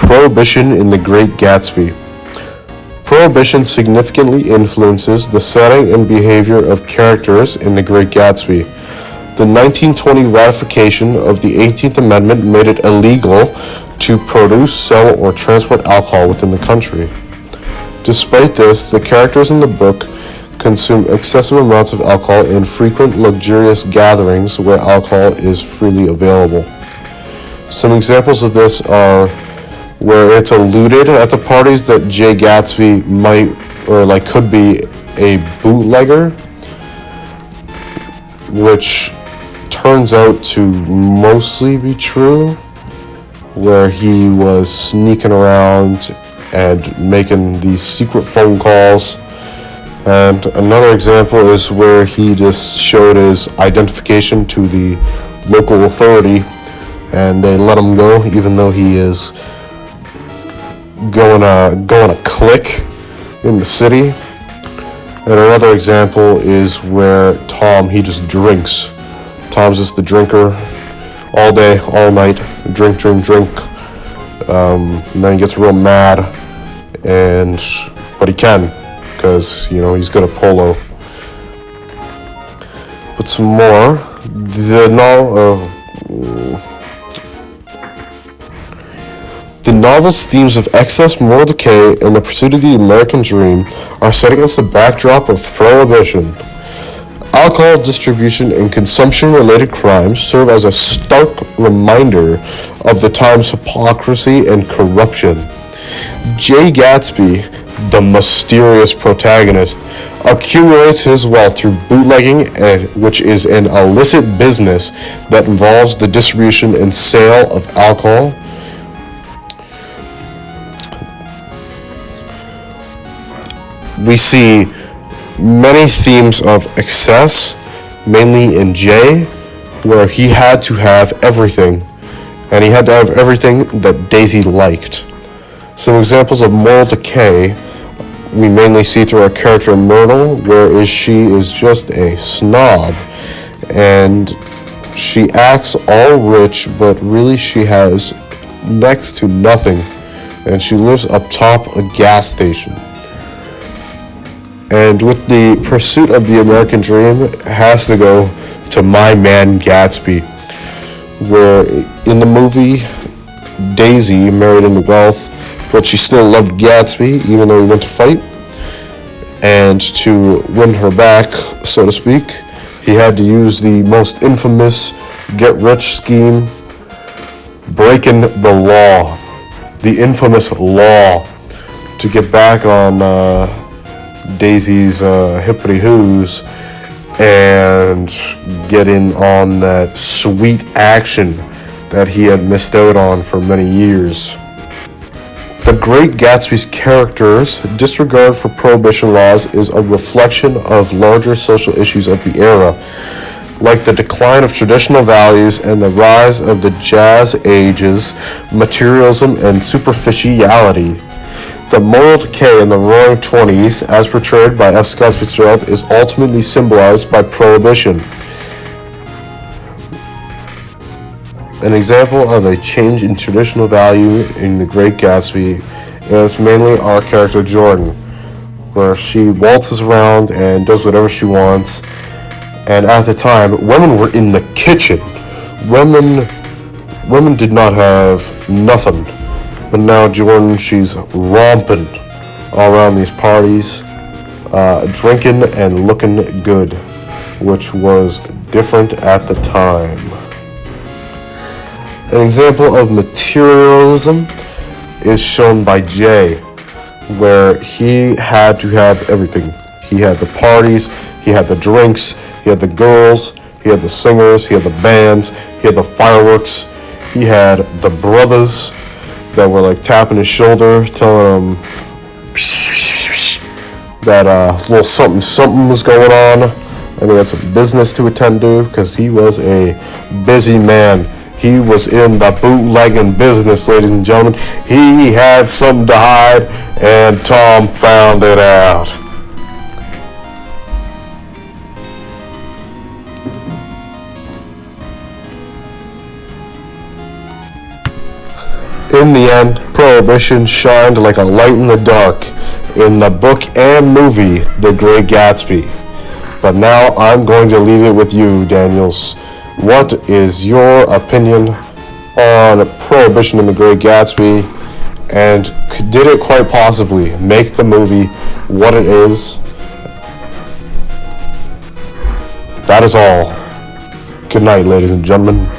Prohibition in The Great Gatsby. Prohibition significantly influences the setting and behavior of characters in The Great Gatsby. The 1920 ratification of the 18th Amendment made it illegal to produce, sell, or transport alcohol within the country. Despite this, the characters in the book consume excessive amounts of alcohol in frequent luxurious gatherings where alcohol is freely available. Some examples of this are where it's alluded at the parties that Jay Gatsby might or could be a bootlegger, which turns out to mostly be true, where he was sneaking around and making these secret phone calls. And another example is where he just showed his identification to the local authority and they let him go even though he is going a clique in the city. And another example is where Tom, he just drinks. Tom's just the drinker all day, all night, drink. And then he gets real mad, but he can, because, he's good at polo. But some more. The novel's themes of excess, moral decay, and the pursuit of the American dream are set against the backdrop of prohibition. Alcohol distribution and consumption-related crimes serve as a stark reminder of the time's hypocrisy and corruption. Jay Gatsby, the mysterious protagonist, accumulates his wealth through bootlegging, which is an illicit business that involves the distribution and sale of alcohol. We see many themes of excess, mainly in Jay, where he had to have everything, and he had to have everything that Daisy liked. Some examples of moral decay we mainly see through our character Myrtle, where she is just a snob, and she acts all rich, but really she has next to nothing, and she lives up top a gas station. And with the pursuit of the American dream, it has to go to my man Gatsby, where in the movie, Daisy married into wealth, but she still loved Gatsby, even though he went to fight. And to win her back, so to speak, he had to use the most infamous get-rich scheme, breaking the law, the infamous law, to get back on Daisy's hippity-hoos and get in on that sweet action that he had missed out on for many years. The Great Gatsby's character's disregard for prohibition laws is a reflection of larger social issues of the era, like the decline of traditional values and the rise of the Jazz Age's materialism and superficiality. The moral decay in the Roaring '20s, as portrayed by F. Scott Fitzgerald, is ultimately symbolized by prohibition. An example of a change in traditional value in The Great Gatsby is mainly our character Jordan, where she waltzes around and does whatever she wants. And at the time, women were in the kitchen. Women did not have nothing. But now Jordan, she's romping all around these parties, drinking and looking good, which was different at the time. An example of materialism is shown by Jay, where he had to have everything. He had the parties, he had the drinks, he had the girls, he had the singers, he had the bands, he had the fireworks, he had the brothers that were tapping his shoulder, telling him that little something was going on, and he had some business to attend to because he was a busy man. He was in the bootlegging business, ladies and gentlemen. He had something to hide, and Tom found it out. In the end, Prohibition shined like a light in the dark in the book and movie, The Great Gatsby. But now I'm going to leave it with you, Daniels. What is your opinion on Prohibition in The Great Gatsby? And did it quite possibly make the movie what it is? That is all. Good night, ladies and gentlemen.